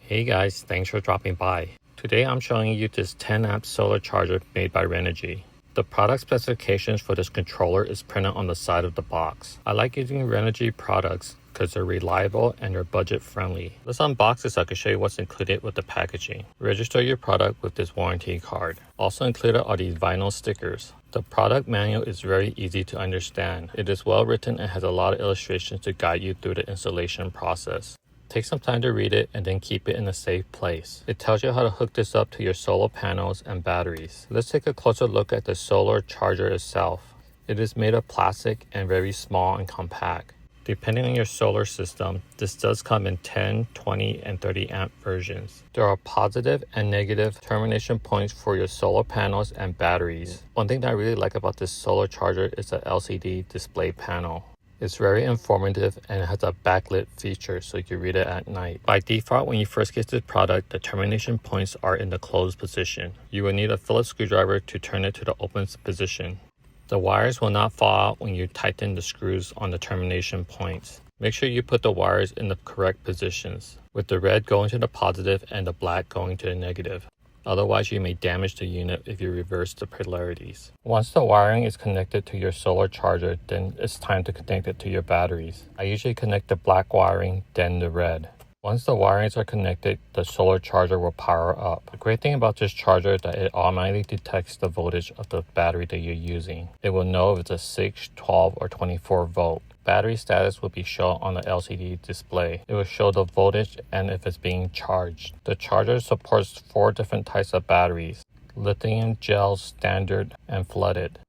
Hey guys, thanks for dropping by. Today I'm showing you this 10 amp solar charger made by Renogy. The product specifications for this controller is printed on the side of the box. I like using Renogy products because they're reliable and they're budget friendly. Let's unbox this so I can show you what's included with the packaging. Register your product with this warranty card. Also included are these vinyl stickers. The product manual is very easy to understand. It is well written and has a lot of illustrations to guide you through the installation process. Take some time to read it and then keep it in a safe place. It tells you how to hook this up to your solar panels and batteries. Let's take a closer look at the solar charger itself. It is made of plastic and very small and compact. Depending on your solar system, this does come in 10, 20, and 30 amp versions. There are positive and negative termination points for your solar panels and batteries. One thing that I really like about this solar charger is the LCD display panel. It's very informative and it has a backlit feature so you can read it at night. By default, when you first get this product, the termination points are in the closed position. You will need a Phillips screwdriver to turn it to the open position. The wires will not fall out when you tighten the screws on the termination points. Make sure you put the wires in the correct positions, with the red going to the positive and the black going to the negative. Otherwise, you may damage the unit if you reverse the polarities. Once the wiring is connected to your solar charger, then it's time to connect it to your batteries. I usually connect the black wiring, then the red. Once the wirings are connected, the solar charger will power up. The great thing about this charger is that it automatically detects the voltage of the battery that you're using. It will know if it's a 6, 12, or 24 volt. Battery status will be shown on the LCD display. It will show the voltage and if it's being charged. The charger supports 4 different types of batteries: lithium gel, standard, and flooded.